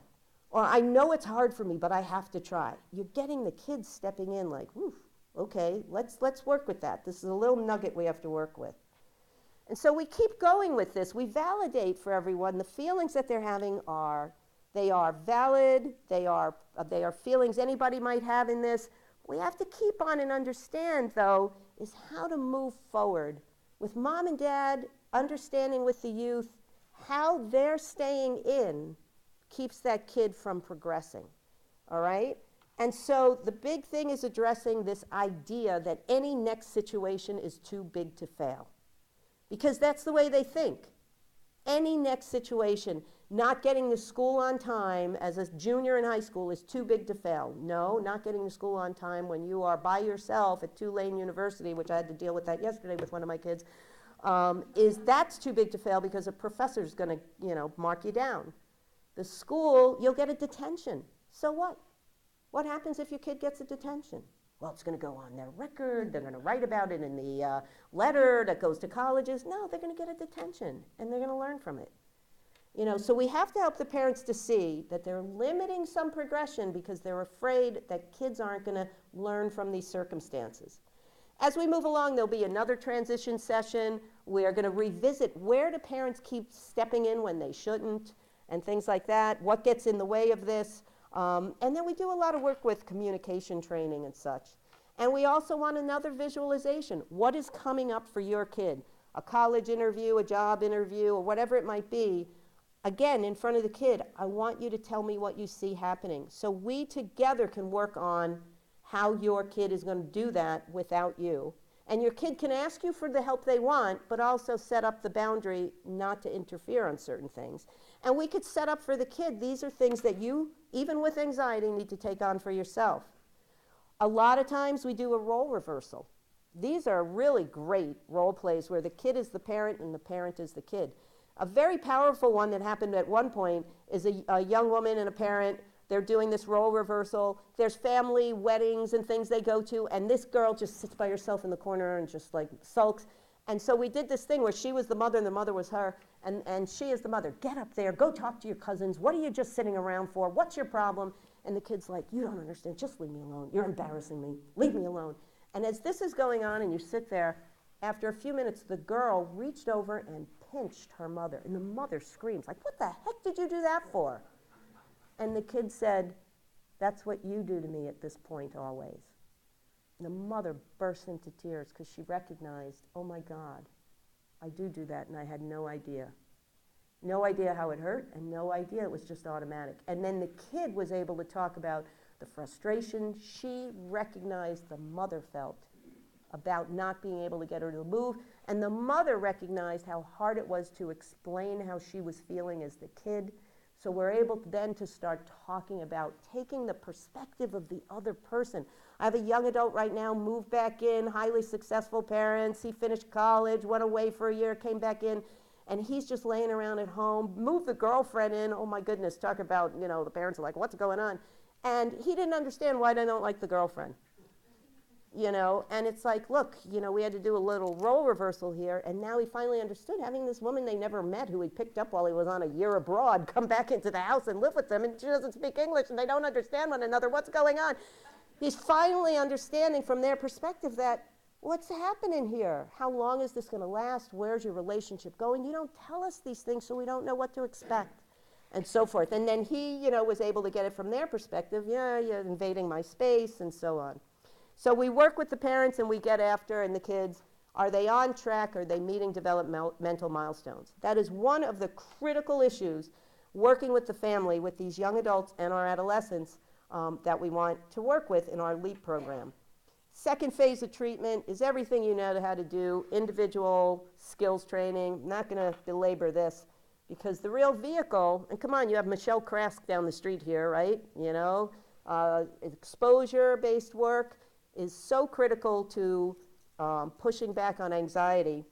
Or I know it's hard for me, but I have to try. You're getting the kids stepping in like, whew. Okay, let's work with that. This is a little nugget we have to work with. And so we keep going with this. We validate for everyone the feelings that they're having they are valid, they are feelings anybody might have in this. What we have to keep on and understand, though, is how to move forward with mom and dad, understanding with the youth how they're staying in keeps that kid from progressing, all right? And so the big thing is addressing this idea that any next situation is too big to fail. Because that's the way they think. Any next situation, not getting to school on time as a junior in high school is too big to fail. No, not getting to school on time when you are by yourself at Tulane University, which I had to deal with that yesterday with one of my kids, that's too big to fail because a professor's going to, mark you down. The school, you'll get a detention. So what? What happens if your kid gets a detention? Well, it's going to go on their record. They're going to write about it in the letter that goes to colleges. No, they're going to get a detention, and they're going to learn from it. So we have to help the parents to see that they're limiting some progression because they're afraid that kids aren't going to learn from these circumstances. As we move along, there'll be another transition session. We are going to revisit where do parents keep stepping in when they shouldn't and things like that. What gets in the way of this? And then we do a lot of work with communication training and such. And we also want another visualization. What is coming up for your kid? A college interview, a job interview, or whatever it might be. Again, in front of the kid, I want you to tell me what you see happening. So we together can work on how your kid is going to do that without you. And your kid can ask you for the help they want, but also set up the boundary not to interfere on certain things. And we could set up for the kid, these are things that you, even with anxiety, need to take on for yourself. A lot of times we do a role reversal. These are really great role plays where the kid is the parent and the parent is the kid. A very powerful one that happened at one point is a young woman and a parent. They're doing this role reversal. There's family weddings and things they go to, and this girl just sits by herself in the corner and just like sulks. And so we did this thing where she was the mother and the mother was her, and she is the mother. Get up there, go talk to your cousins. What are you just sitting around for? What's your problem? And the kid's like, you don't understand, just leave me alone. You're embarrassing me, leave me alone. And as this is going on and you sit there, After a few minutes, the girl reached over and pinched her mother, and the mother screams, like, what the heck did you do that for? And the kid said, that's what you do to me at this point always. And the mother burst into tears because she recognized, oh my God, I do that, and I had no idea. No idea how it hurt, and no idea it was just automatic. And then the kid was able to talk about the frustration she recognized the mother felt about not being able to get her to move, and the mother recognized how hard it was to explain how she was feeling as the kid. So we're able then to start talking about taking the perspective of the other person. I have a young adult right now, moved back in, highly successful parents. He finished college, went away for a year, came back in, and he's just laying around at home, moved the girlfriend in. Oh my goodness, talk about, the parents are like, what's going on? And he didn't understand why they don't like the girlfriend. And it's like, look, we had to do a little role reversal here, and now he finally understood having this woman they never met who he picked up while he was on a year abroad come back into the house and live with them, and she doesn't speak English, and they don't understand one another. What's going on? He's finally understanding from their perspective that, what's happening here? How long is this going to last? Where's your relationship going? You don't tell us these things, so we don't know what to expect, and so forth. And then he, was able to get it from their perspective. Yeah, you're invading my space, and so on. So we work with the parents and we get after, and the kids, are they on track? Are they meeting developmental milestones? That is one of the critical issues working with the family, with these young adults and our adolescents that we want to work with in our LEAP program. Second phase of treatment is everything you know how to do, individual skills training. I'm not going to belabor this because the real vehicle, and come on, you have Michelle Krask down the street here, right? Exposure-based work is so critical to pushing back on anxiety.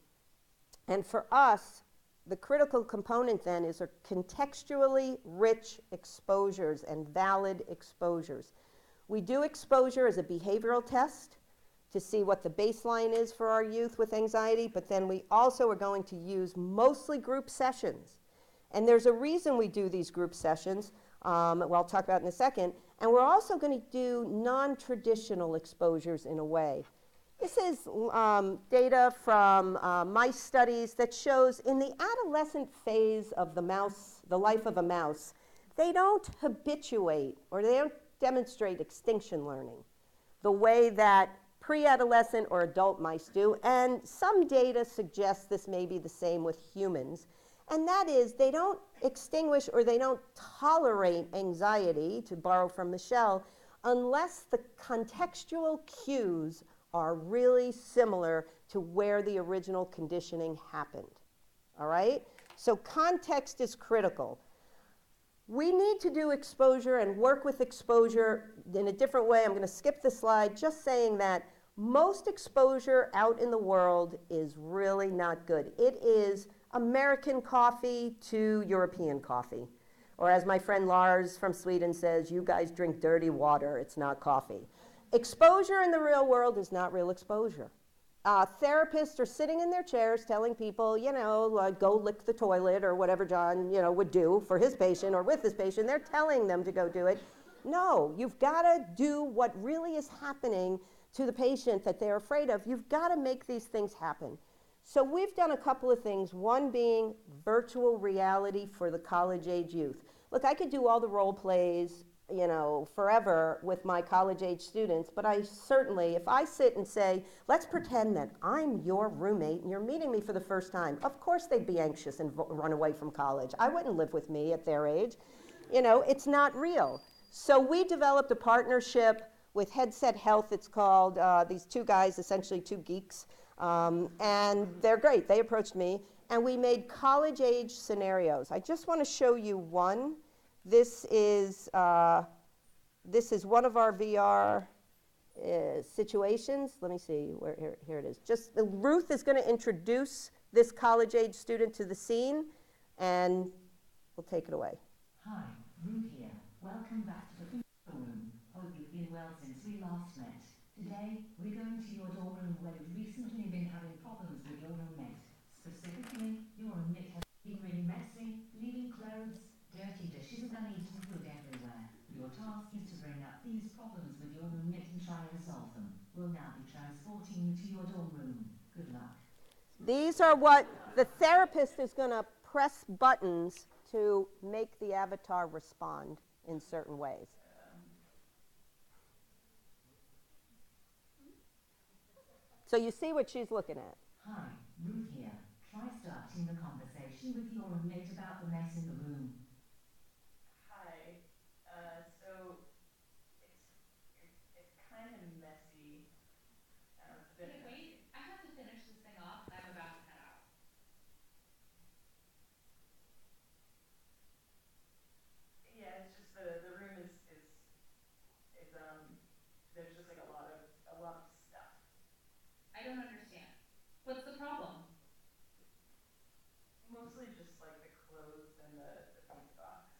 And for us, the critical component then is contextually rich exposures and valid exposures. We do exposure as a behavioral test to see what the baseline is for our youth with anxiety, but then we also are going to use mostly group sessions. And there's a reason we do these group sessions, I'll talk about in a second. And we're also going to do non-traditional exposures in a way. This is data from mice studies that shows in the adolescent phase of the life of a mouse, they don't habituate or they don't demonstrate extinction learning the way that pre-adolescent or adult mice do. And some data suggests this may be the same with humans. And that is, they don't extinguish or they don't tolerate anxiety, to borrow from Michelle, unless the contextual cues are really similar to where the original conditioning happened. All right? So context is critical. We need to do exposure and work with exposure in a different way. I'm going to skip the slide, just saying that most exposure out in the world is really not good. It is American coffee to European coffee. Or as my friend Lars from Sweden says, you guys drink dirty water, it's not coffee. Exposure in the real world is not real exposure. Therapists are sitting in their chairs telling people, go lick the toilet or whatever John, would do for his patient or with his patient. They're telling them to go do it. No, you've got to do what really is happening to the patient that they're afraid of. You've got to make these things happen. So we've done a couple of things, one being virtual reality for the college-age youth. Look, I could do all the role plays, forever with my college-age students, but I certainly, if I sit and say, let's pretend that I'm your roommate and you're meeting me for the first time, of course they'd be anxious and run away from college. I wouldn't live with me at their age. It's not real. So we developed a partnership with Headset Health, it's called, these two guys, essentially two geeks, and they're great. They approached me, and we made college-age scenarios. I just want to show you one. This is one of our VR situations. Let me see, here it is. Ruth is going to introduce this college-age student to the scene, and we'll take it away. Hi, Ruth here. Welcome back to the room. Hope you've been well since we last met. Today, we're going to your dorm room where you've recently been having problems with your roommate. Specifically, your roommate has been really messy, leaving clothes, dirty dishes and uneaten food everywhere. Your task is to bring up these problems with your roommate and try to resolve them. We'll now be transporting you to your dorm room. Good luck. These are what the therapist is going to press buttons to make the avatar respond in certain ways. So you see what she's looking at. Hi, Ruth here. Try starting the conversation with your roommate about the mess in the room. Hi. So it's kind of messy. It's a bit Hey, messy. wait, I have to finish this thing off and I'm about to head out. Yeah, it's just the room is there's just like a lot of stuff. I don't understand. What's the problem? Mostly just like the clothes and the pizza box.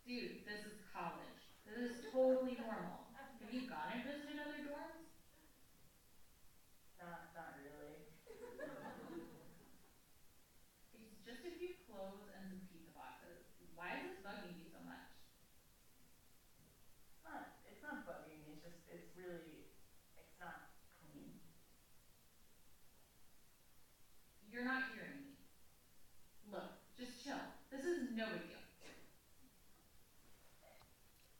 Dude, this is college. This is totally normal. Have you gone and visited other dorms? Not really. It's just a few clothes and some pizza boxes. Why is this bugging you so much? It's not bugging me. It's not clean. You're not hearing me. Look, just chill. This is no big deal.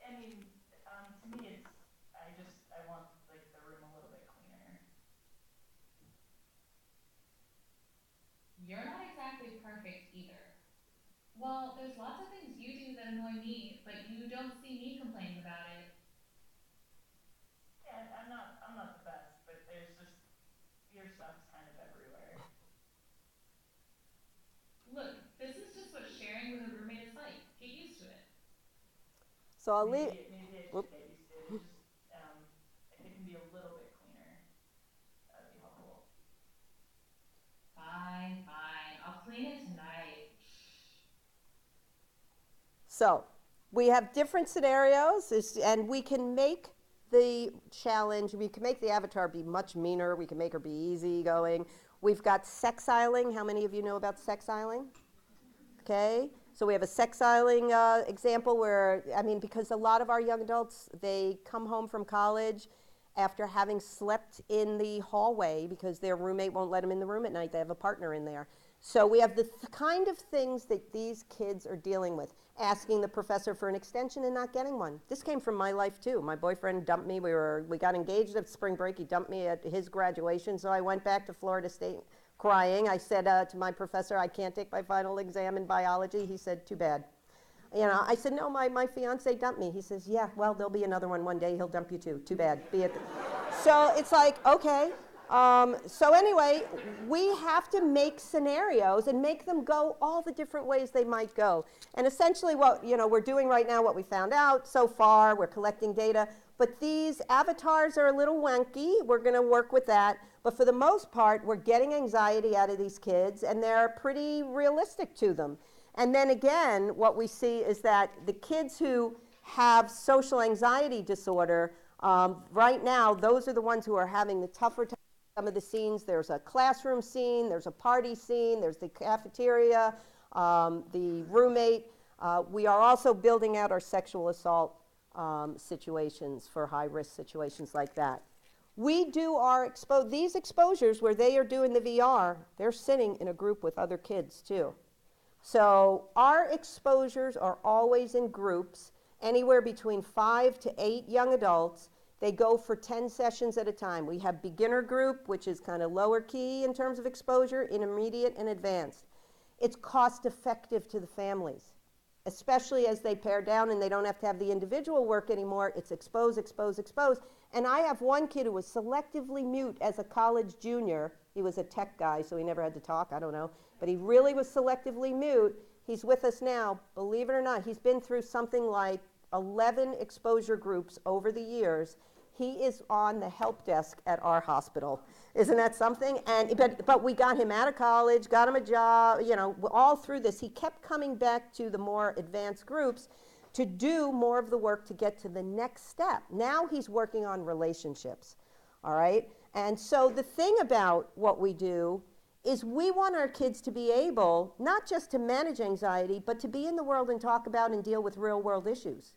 I mean, to me I want like the room a little bit cleaner. You're not exactly perfect either. Well, there's lots of things you do that annoy me, but you don't see me complaining about it. Yeah, I'm not the best, but there's just your stuff's kind of everywhere. Look, this is just what sharing with a roommate is like. Get used to it. So I'll leave. Maybe I should get used to it. Just if it can be a little bit cleaner, that would be helpful. Fine. I'll clean it tonight. So we have different scenarios, and we can make the challenge, we can make the avatar be much meaner, we can make her be easygoing. We've got sexiling. How many of you know about sexiling? Okay, so we have a sexiling example where, because a lot of our young adults, they come home from college after having slept in the hallway because their roommate won't let them in the room at night. They have a partner in there. So we have the kind of things that these kids are dealing with. Asking the professor for an extension and not getting one. This came from my life too. My boyfriend dumped me. We got engaged at spring break. He dumped me at his graduation. So I went back to Florida State crying. I said to my professor, I can't take my final exam in biology. He said, too bad. I said, no, my fiance dumped me. He says, yeah, well, there'll be another one day. He'll dump you too. Too bad. Be it. So it's like, okay. So anyway, we have to make scenarios and make them go all the different ways they might go. And essentially what we're doing right now, what we found out so far, we're collecting data, but these avatars are a little wanky. We're going to work with that. But for the most part, we're getting anxiety out of these kids, and they're pretty realistic to them. And then again, what we see is that the kids who have social anxiety disorder, right now, those are the ones who are having the tougher time. Some of the scenes, there's a classroom scene, there's a party scene, there's the cafeteria, the roommate. We are also building out our sexual assault situations for high-risk situations like that. We do these exposures where they are doing the VR, they're sitting in a group with other kids too. So our exposures are always in groups, anywhere between 5 to 8 young adults. They go for 10 sessions at a time. We have beginner group, which is kind of lower key in terms of exposure, intermediate and advanced. It's cost effective to the families, especially as they pare down and they don't have to have the individual work anymore. It's expose. And I have one kid who was selectively mute as a college junior. He was a tech guy, so he never had to talk, I don't know. But he really was selectively mute. He's with us now. Believe it or not, he's been through something like 11 exposure groups over the years. He is on the help desk at our hospital. Isn't that something? But we got him out of college, got him a job, all through this. He kept coming back to the more advanced groups to do more of the work to get to the next step. Now he's working on relationships, all right? And so the thing about what we do is we want our kids to be able, not just to manage anxiety, but to be in the world and talk about and deal with real world issues.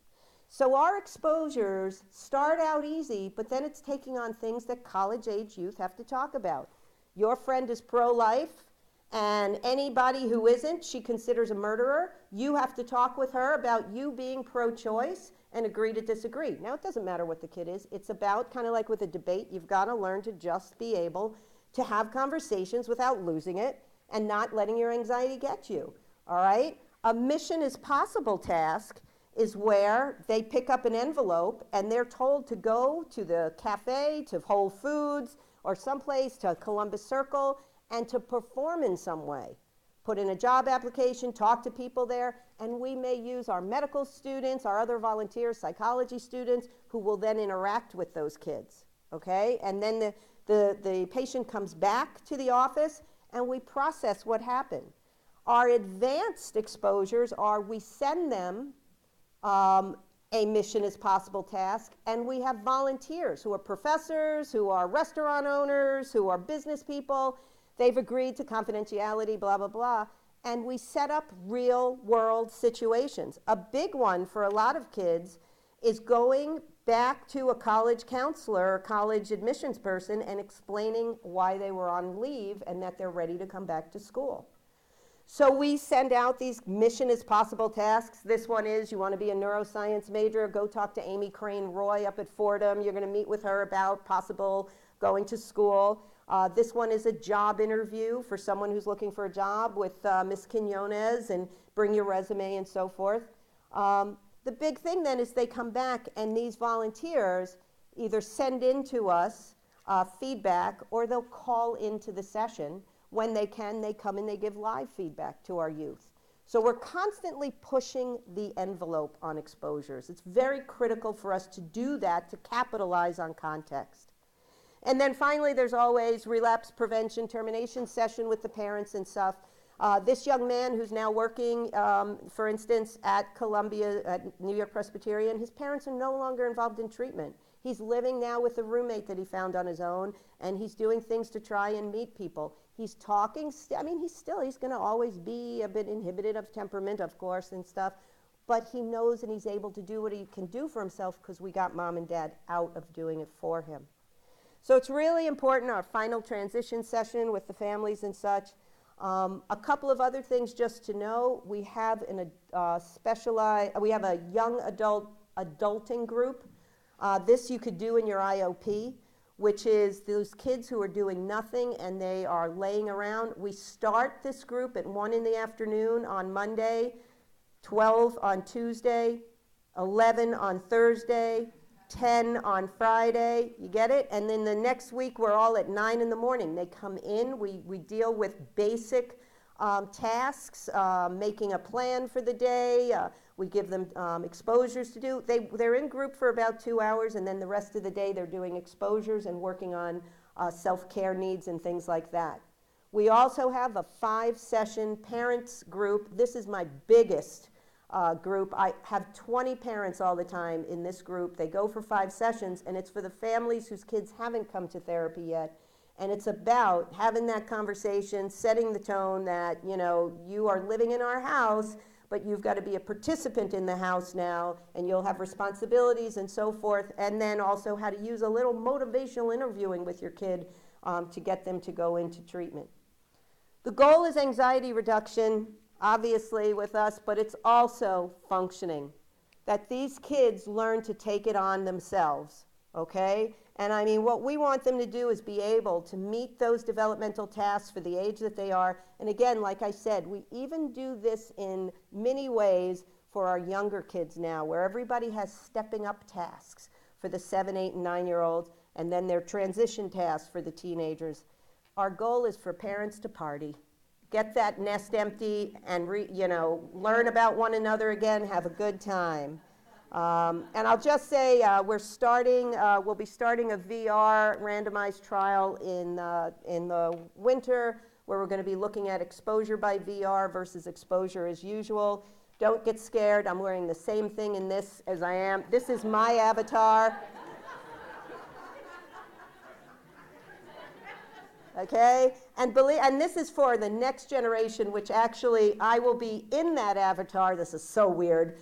So our exposures start out easy, but then it's taking on things that college-age youth have to talk about. your friend is pro-life, and anybody who isn't, she considers a murderer. You have to talk with her about you being pro-choice and agree to disagree. Now, it doesn't matter what the kid is. It's about, kind of like with a debate, you've got to learn to just be able to have conversations without losing it and not letting your anxiety get you, all right? A mission is possible task is where they pick up an envelope and they're told to go to the cafe, to Whole Foods, or someplace, to Columbus Circle, and to perform in some way. Put in a job application, talk to people there, and we may use our medical students, our other volunteers, psychology students, who will then interact with those kids, okay? And then the patient comes back to the office, and we process what happened. Our advanced exposures are we send them a mission is possible task, and we have volunteers who are professors, who are restaurant owners, who are business people. They've agreed to confidentiality, blah, blah, blah, and we set up real world situations. A big one for a lot of kids is going back to a college counselor or college admissions person and explaining why they were on leave and that they're ready to come back to school. So we send out these mission is possible tasks. This one is, you want to be a neuroscience major, go talk to Amy Crane Roy up at Fordham. You're going to meet with her about possible going to school. This one is a job interview for someone who's looking for a job with Ms. Quinones, and bring your resume and so forth. The big thing then is they come back and these volunteers either send in to us feedback, or they'll call into the session. When they can, they come and they give live feedback to our youth. So we're constantly pushing the envelope on exposures. It's very critical for us to do that, to capitalize on context. And then finally, there's always relapse prevention termination session with the parents and stuff. This young man who's now working, for instance, at Columbia, at New York Presbyterian, his parents are no longer involved in treatment. He's living now with a roommate that he found on his own, and he's doing things to try and meet people. He's talking, he's going to always be a bit inhibited of temperament, of course, and stuff, but he knows and he's able to do what he can do for himself because we got mom and dad out of doing it for him. So it's really important, our final transition session with the families and such. A couple of other things just to know. We have we have a young adult adulting group. This you could do in your IOP, which is those kids who are doing nothing and they are laying around. We start this group at 1 in the afternoon on Monday, 12 on Tuesday, 11 on Thursday, 10 on Friday. You get it? And then the next week we're all at 9 in the morning. They come in, we deal with basic tasks, making a plan for the day. We give them exposures to do. They're in group for about 2 hours, and then the rest of the day they're doing exposures and working on self-care needs and things like that. We also have a 5-session parents group. This is my biggest group. I have 20 parents all the time in this group. They go for 5 sessions, and it's for the families whose kids haven't come to therapy yet. And it's about having that conversation, setting the tone that, you are living in our house, but you've got to be a participant in the house now, and you'll have responsibilities and so forth, and then also how to use a little motivational interviewing with your kid to get them to go into treatment. The goal is anxiety reduction, obviously with us, but it's also functioning, that these kids learn to take it on themselves, okay? And what we want them to do is be able to meet those developmental tasks for the age that they are. And again, like I said, we even do this in many ways for our younger kids now, where everybody has stepping up tasks for the 7, 8, and 9-year-olds, and then their transition tasks for the teenagers. Our goal is for parents to party, get that nest empty, and learn about one another again, have a good time. And I'll just say we'll be starting a VR randomized trial in the winter, where we're going to be looking at exposure by VR versus exposure as usual. Don't get scared. I'm wearing the same thing in this as I am. This is my avatar. Okay? And this is for the next generation, which actually I will be in that avatar. This is so weird.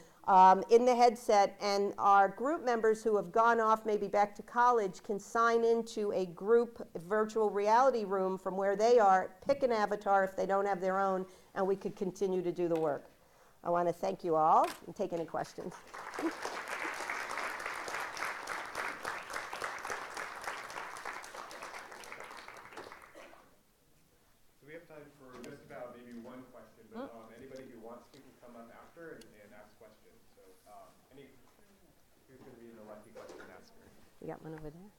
in the headset, and our group members who have gone off maybe back to college can sign into a group virtual reality room from where they are, pick an avatar if they don't have their own, and we could continue to do the work. I want to thank you all and take any questions. We have time for just about maybe one question, but anybody who wants to can come up after and ask questions. So who's going to be the lucky question asker? We got one over there.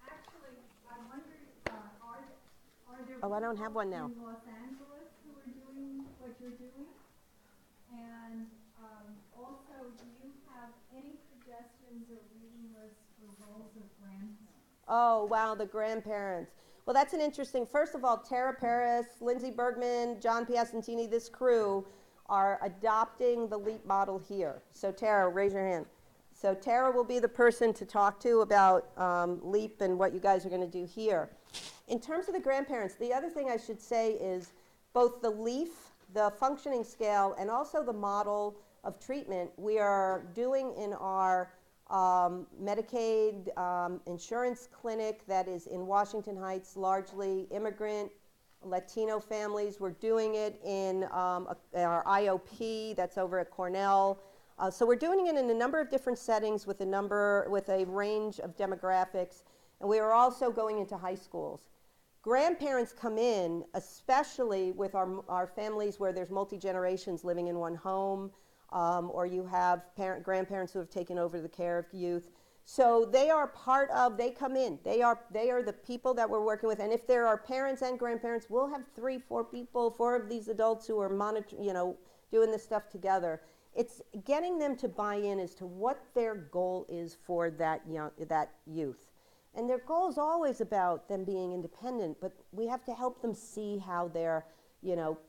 Actually, I wondered, are there Oh, I don't have one now. in Los Angeles who are doing what you're doing? And also, do you have any suggestions or reading lists for roles of grandparents? Oh, wow, the grandparents. Well, that's an interesting, first of all, Tara Paris, Lindsay Bergman, John Piacentini, this crew are adopting the LEAP model here. So Tara, raise your hand. So Tara will be the person to talk to about LEAP and what you guys are going to do here. In terms of the grandparents, the other thing I should say is both the LEAF, the functioning scale, and also the model of treatment we are doing in our Medicaid insurance clinic that is in Washington Heights, largely immigrant Latino families. We're doing it in our IOP that's over at Cornell. So we're doing it in a number of different settings with a range of demographics, and we are also going into high schools. Grandparents come in, especially with our families where there's multi-generations living in one home, or you have grandparents who have taken over the care of youth. So they are they come in. They are the people that we're working with. And if there are parents and grandparents, we'll have 4 of these adults who are doing this stuff together. It's getting them to buy in as to what their goal is for that youth. And their goal is always about them being independent, but we have to help them see how they're,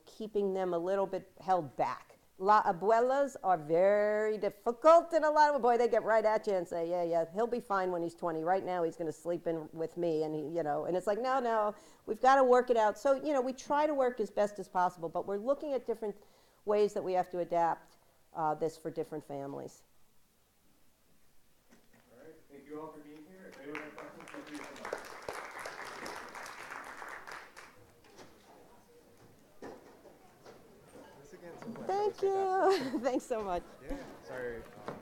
keeping them a little bit held back. La abuelas are very difficult, and boy, they get right at you and say, yeah, he'll be fine when he's 20. Right now, he's going to sleep in with me, and and it's like, no, we've got to work it out. So, we try to work as best as possible, but we're looking at different ways that we have to adapt this for different families. All right. Thank you all for being here. If anyone has questions, thank you so much. Thank you. Thanks so much. Yeah. Sorry.